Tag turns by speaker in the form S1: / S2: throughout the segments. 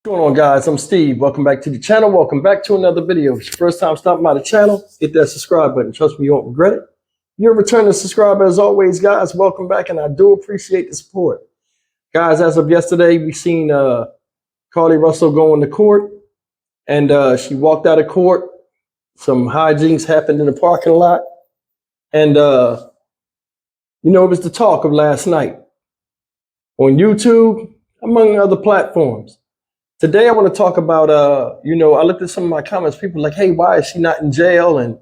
S1: What's going on, guys? I'm Steve. Welcome back to the channel. Welcome back to another video. If it's your first time stopping by the channel, hit that subscribe button. Trust me, you won't regret it. If you're a returning subscriber, as always, guys, welcome back, and I do appreciate the support. Guys, as of yesterday, we seen Carlee Russell go into court, and she walked out of court. Some hijinks happened in the parking lot, and it was the talk of last night on YouTube, among other platforms. Today, I want to talk about, I looked at some of my comments. People were like, hey, why is she not in jail? And,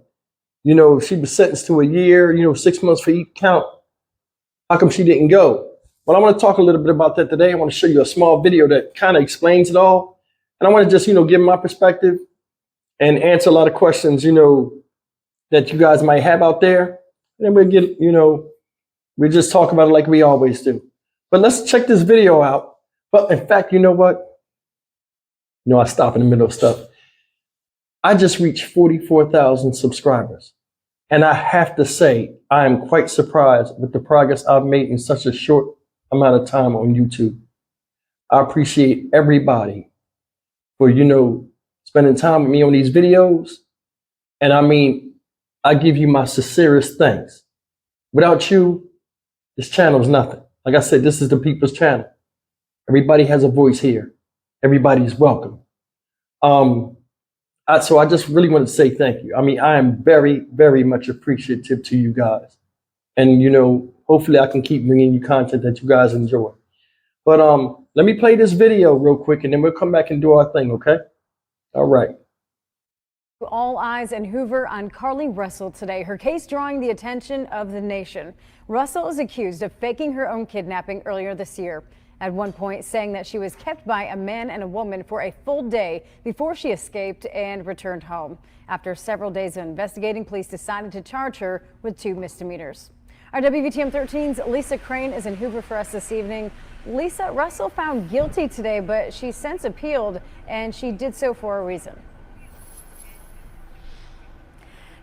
S1: she was sentenced to a year, 6 months for each count. How come she didn't go? Well, I want to talk a little bit about that today. I want to show you a small video that kind of explains it all. And I want to just, give my perspective and answer a lot of questions, that you guys might have out there. And then we'll get, we just talk about it like we always do. But let's check this video out. But in fact, you know what? I stop in the middle of stuff. I just reached 44,000 subscribers. And I have to say, I am quite surprised with the progress I've made in such a short amount of time on YouTube. I appreciate everybody for, spending time with me on these videos. And I give you my sincerest thanks. Without you, this channel is nothing. Like I said, this is the people's channel. Everybody has a voice here. Everybody's welcome. So I just really want to say thank you. I am very, very much appreciative to you guys. And, hopefully I can keep bringing you content that you guys enjoy. But let me play this video real quick, and then we'll come back and do our thing, okay? All right.
S2: All eyes in Hoover on Carlee Russell today. Her case drawing the attention of the nation. Russell is accused of faking her own kidnapping earlier this year. At one point saying that she was kept by a man and a woman for a full day before she escaped and returned home. After several days of investigating, police decided to charge her with 2 misdemeanors. Our WVTM 13's Lisa Crane is in Hoover for us this evening. Lisa, Russell found guilty today, but she since appealed, and she did so for a reason.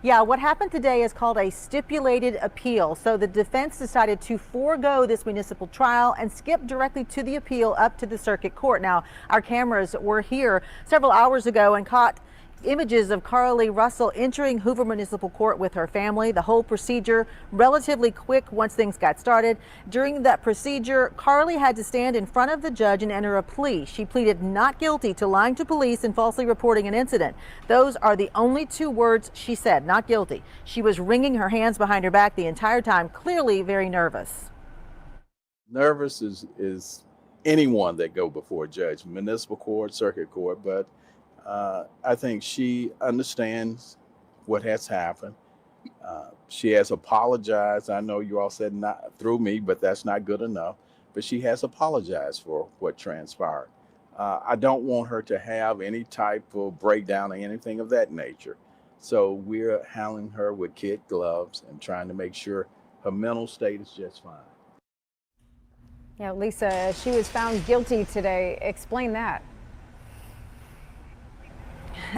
S3: Yeah, what happened today is called a stipulated appeal. So the defense decided to forego this municipal trial and skip directly to the appeal up to the circuit court. Now, our cameras were here several hours ago and caught images of Carlee Russell entering Hoover Municipal Court with her family. The whole procedure relatively quick once things got started. During that procedure, Carlee had to stand in front of the judge and enter a plea. She pleaded not guilty to lying to police and falsely reporting an incident. Those are the only 2 words she said, not guilty. She was wringing her hands behind her back the entire time, clearly very nervous.
S4: Nervous is anyone that go before a judge, municipal court, circuit court, but I think she understands what has happened. She has apologized. I know you all said not through me, but that's not good enough. But she has apologized for what transpired. I don't want her to have any type of breakdown or anything of that nature. So we're handling her with kid gloves and trying to make sure her mental state is just fine.
S2: Yeah, Lisa, she was found guilty today. Explain that.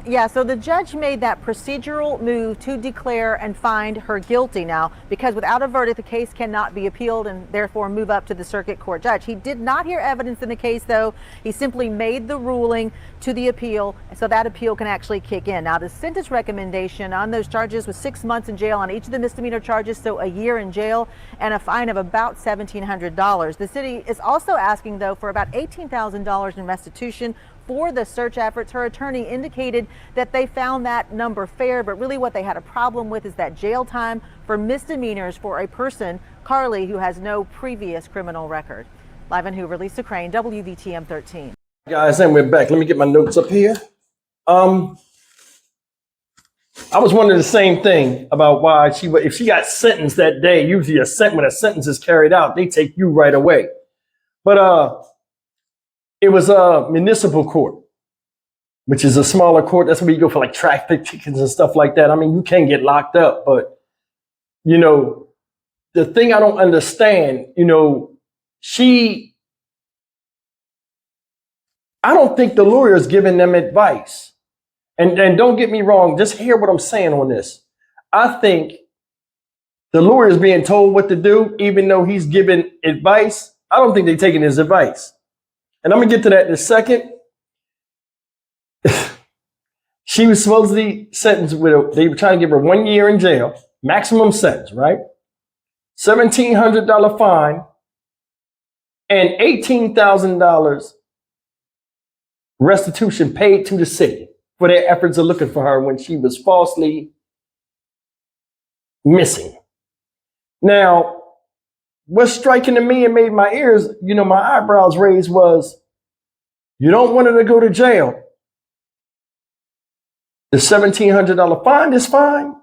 S3: Yeah, so the judge made that procedural move to declare and find her guilty now, because without a verdict, the case cannot be appealed and therefore move up to the circuit court judge. He did not hear evidence in the case, though. He simply made the ruling to the appeal, so that appeal can actually kick in. Now, the sentence recommendation on those charges was 6 months in jail on each of the misdemeanor charges, so a year in jail and a fine of about $1,700. The city is also asking, though, for about $18,000 in restitution for the search efforts. Her attorney indicated that they found that number fair, but really what they had a problem with is that jail time for misdemeanors for a person, Carlee, who has no previous criminal record. Live in Hoover, Lisa Crane, WVTM 13.
S1: Guys, and we're back. Let me get my notes up here. I was wondering the same thing about why if she got sentenced that day. Usually when a sentence is carried out, they take you right away. But it was a municipal court, which is a smaller court. That's where you go for like traffic tickets and stuff like that. You can get locked up, but the thing I don't understand, I don't think the lawyer is giving them advice. And don't get me wrong, just hear what I'm saying on this. I think the lawyer is being told what to do, even though he's giving advice. I don't think they're taking his advice. And I'm going to get to that in a second. She was supposedly sentenced they were trying to give her 1 year in jail, maximum sentence, right? $1,700 fine and $18,000 restitution paid to the city for their efforts of looking for her when she was falsely missing. Now, what's striking to me and made my ears, my eyebrows raised was, you don't want her to go to jail. The $1,700 fine is fine,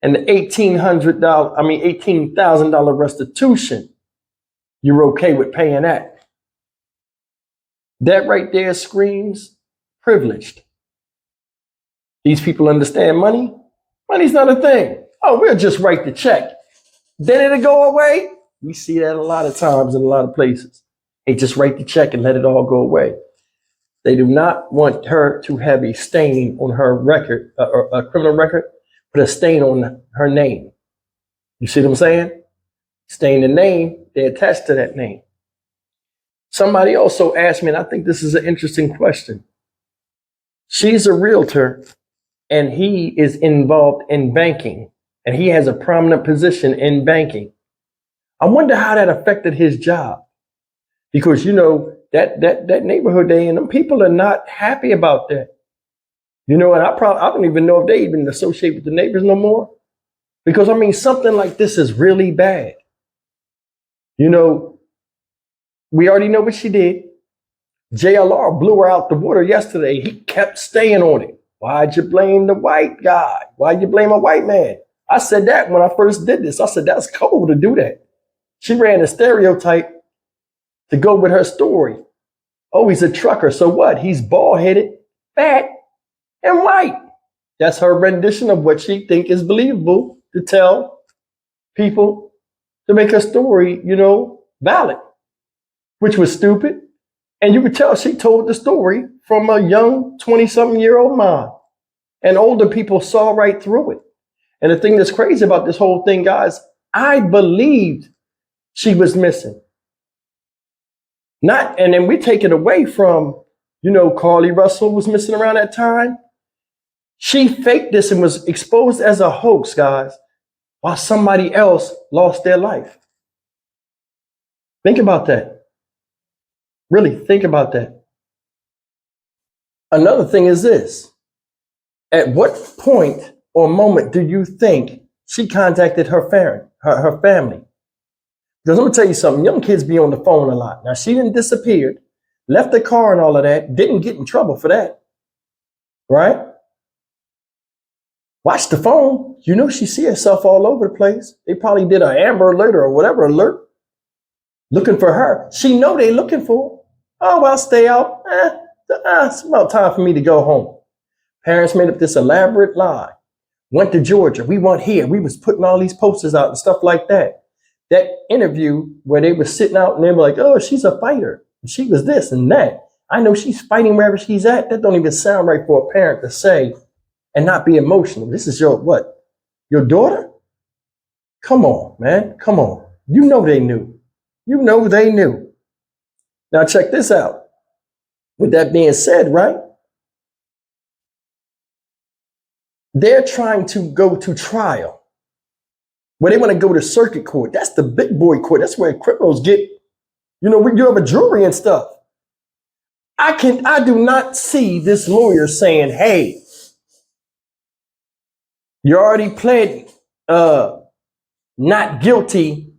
S1: and the $18,000 restitution, you're okay with paying that. That right there screams privileged. These people understand money. Money's not a thing. Oh, we'll just write the check. Then it'll go away. We see that a lot of times in a lot of places. They just write the check and let it all go away. They do not want her to have a stain on her record, or a criminal record, but a stain on her name. You see what I'm saying? Stain the name, they attach to that name. Somebody also asked me, and I think this is an interesting question. She's a realtor, and he is involved in banking, and he has a prominent position in banking. I wonder how that affected his job, because that neighborhood they in, them people are not happy about that. And I don't even know if they even associate with the neighbors no more, because something like this is really bad. We already know what she did. JLR blew her out the water yesterday. He kept staying on it. Why'd you blame the white guy? Why'd you blame a white man? I said that when I first did this. I said, that's cold to do that. She ran a stereotype to go with her story. Oh, he's a trucker. So what? He's bald-headed, fat, and white. That's her rendition of what she think is believable to tell people to make her story, valid, which was stupid. And you could tell she told the story from a young 20-something-year-old mind. And older people saw right through it. And the thing that's crazy about this whole thing, guys, I believed she was missing. And then we take it away from, Carlee Russell was missing around that time. She faked this and was exposed as a hoax, guys, while somebody else lost their life. Think about that. Really think about that. Another thing is this. At what point or moment do you think she contacted her family? Because I'm going to tell you something. Young kids be on the phone a lot. Now, she didn't disappear, left the car and all of that, didn't get in trouble for that. Right? Watch the phone. She see herself all over the place. They probably did an Amber Alert or whatever alert looking for her. She know they looking for her. Oh, well, stay out. It's about time for me to go home. Parents made up this elaborate lie. Went to Georgia. We weren't here. We was putting all these posters out and stuff like that. That interview where they were sitting out and they were like, oh, she's a fighter. She was this and that. I know she's fighting wherever she's at. That don't even sound right for a parent to say and not be emotional. This is your what? Your daughter? Come on, man. Come on. They knew. They knew. Now check this out. With that being said, right? They're trying to go to trial. Where they want to go to circuit court. That's the big boy court. That's where criminals get, you have a jury and stuff. I do not see this lawyer saying, hey, you already pled not guilty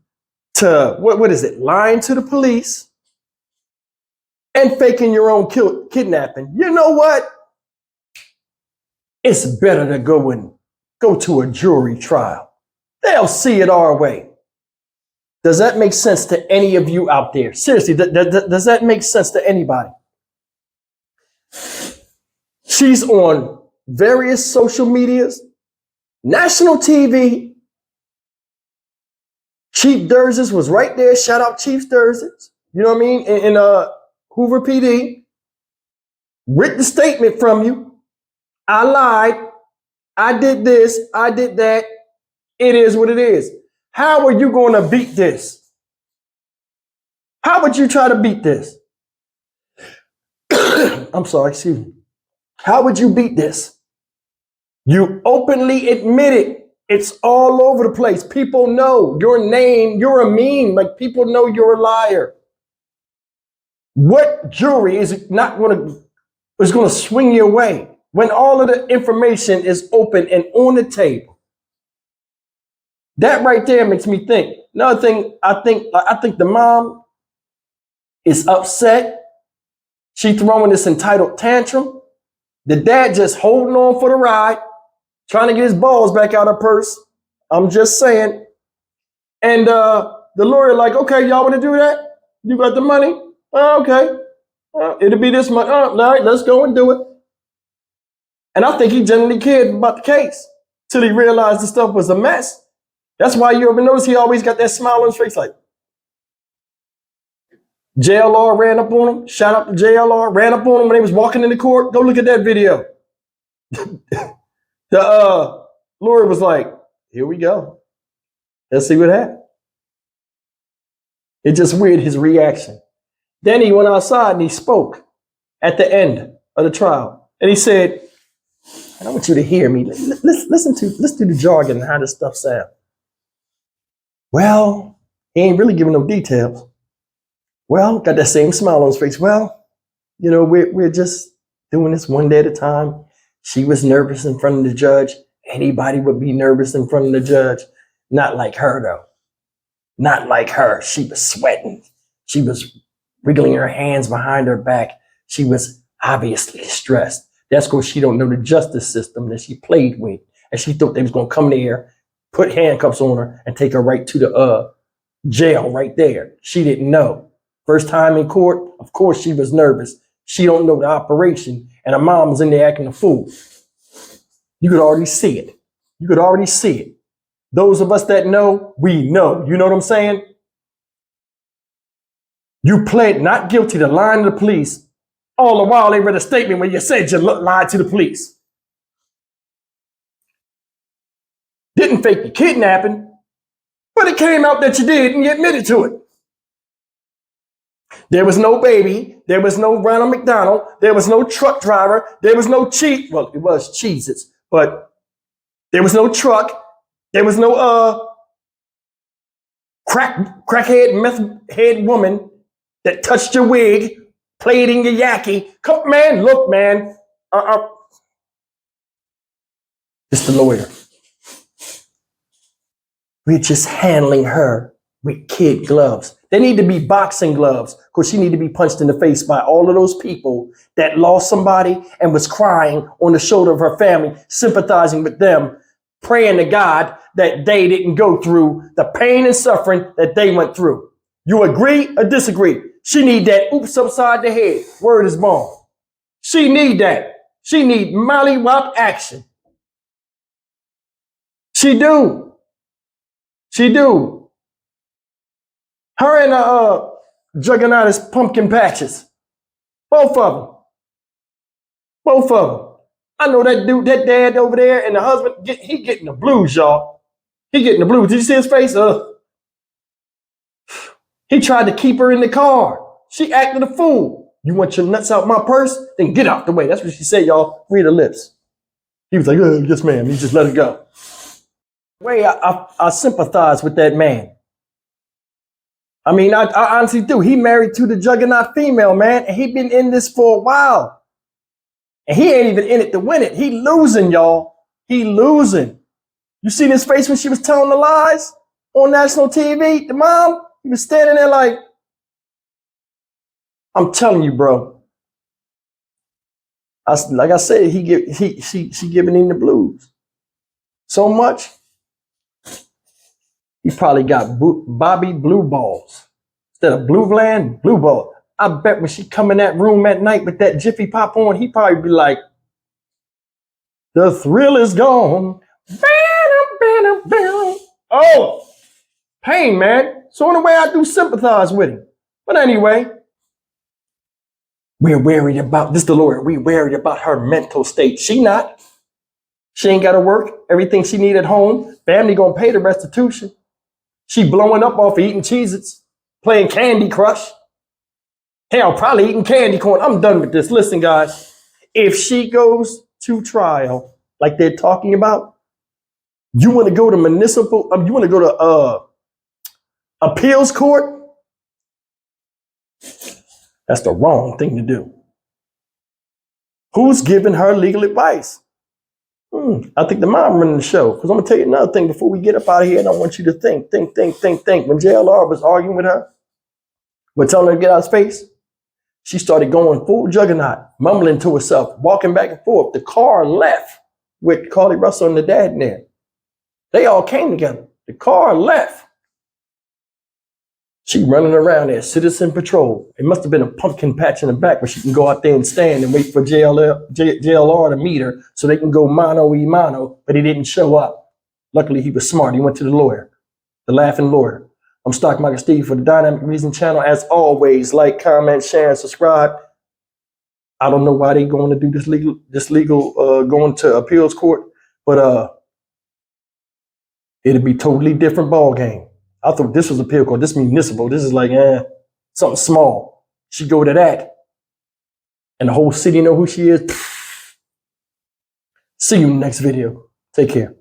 S1: to, what is it, lying to the police and faking your own kidnapping. You know what? It's better to go to a jury trial. They'll see it our way. Does that make sense to any of you out there? Seriously, does that make sense to anybody? She's on various social medias, national TV. Chief Durzis was right there. Shout out Chief Durzis. You know what I mean? In Hoover PD. Written statement from you. I lied. I did this. I did that. It is what it is. How are you going to beat this? How would you try to beat this? I'm sorry, excuse me. How would you beat this? You openly admit it. It's all over the place. People know your name. You're a meme. Like, people know you're a liar. What jury is going to swing your way when all of the information is open and on the table? That right there makes me think. Another thing, I think the mom is upset. She throwing this entitled tantrum. The dad just holding on for the ride, trying to get his balls back out of her purse. I'm just saying. And the lawyer like, okay, y'all want to do that? You got the money? Okay. It'll be this much. All right, let's go and do it. And I think he genuinely cared about the case till he realized the stuff was a mess. That's why you ever notice he always got that smile on his face like. JLR ran up on him. Shout out to JLR. Ran up on him when they was walking in the court. Go look at that video. The lawyer was like, here we go. Let's see what happens. It's just weird, his reaction. Then he went outside and he spoke at the end of the trial. And he said, and I want you to hear me. Listen to the jargon and how this stuff sounds. Well, he ain't really giving no details. Well, got that same smile on his face. Well, you know, we're just doing this one day at a time. She was nervous in front of the judge. Anybody would be nervous in front of the judge. Not like her, though. Not like her. She was sweating. She was wriggling her hands behind her back. She was obviously stressed. That's because she don't know the justice system that she played with. And she thought they was going to come there, put handcuffs on her, and take her right to the jail right there. She didn't know. First time in court, of course she was nervous. She don't know the operation, and her mom was in there acting a fool. You could already see it. You could already see it. Those of us that know, we know. You know what I'm saying? You pled not guilty to lying to the police. All the while they read a statement where you said you lied to the police. Didn't fake the kidnapping, but it came out that you did and you admitted to it. There was no baby. There was no Ronald McDonald. There was no truck driver. There was no well, it was Cheez-Its, but there was no truck. There was no crackhead, meth head woman that touched your wig, played in your yaki. Come, man, look, man. It's the lawyer. We're just handling her with kid gloves. They need to be boxing gloves because she need to be punched in the face by all of those people that lost somebody and was crying on the shoulder of her family, sympathizing with them, praying to God that they didn't go through the pain and suffering that they went through. You agree or disagree? She need that oops upside the head. Word is born. She need that. She need mollywop action. She do. She do. Her and Juggernautus pumpkin patches. Both of them. Both of them. I know that dude, that dad over there and the husband, he getting the blues, y'all. He getting the blues. Did you see his face? He tried to keep her in the car. She acted a fool. You want your nuts out my purse? Then get out the way. That's what she said, y'all. Read her lips. He was like, yes, ma'am. He just let it go. Way I sympathize with that man. I mean, I honestly do. He married to the juggernaut female, man, and he been in this for a while. And he ain't even in it to win it. He losing, y'all. He losing. You seen his face when she was telling the lies on national TV? The mom, he was standing there like, I'm telling you, bro. Like I said, she giving him the blues. So much. He probably got Bobby blue balls. Instead of blue gland, blue ball. I bet when she come in that room at night with that Jiffy Pop on, he probably be like, the thrill is gone. Oh, pain, man. So in a way, I do sympathize with him. But anyway, we're worried about, this the lawyer, we worried about her mental state. She not. She ain't got to work. Everything she need at home. Family gonna pay the restitution. She blowing up off of eating Cheez-Its, playing Candy Crush. Hell, probably eating candy corn. I'm done with this. Listen, guys, if she goes to trial, like they're talking about, you want to go to municipal, you want to go to appeals court? That's the wrong thing to do. Who's giving her legal advice? I think the mom running the show. Because I'm going to tell you another thing before we get up out of here, and I want you to think. When JLR was arguing with her, but telling her to get out of space, she started going full juggernaut, mumbling to herself, walking back and forth. The car left with Carlee Russell and the dad in there. They all came together. The car left. She running around there, citizen patrol. It must have been a pumpkin patch in the back where she can go out there and stand and wait for JLR to meet her so they can go mano a mano, but he didn't show up. Luckily, he was smart. He went to the lawyer, the laughing lawyer. I'm Stock Market Steve for the Dynamic Reason channel. As always, like, comment, share, and subscribe. I don't know why they going to do this legal going to appeals court, but it'll be totally different ball game. I thought this was appeal court. This municipal. This is like something small. She go to that, and the whole city know who she is. See you in the next video. Take care.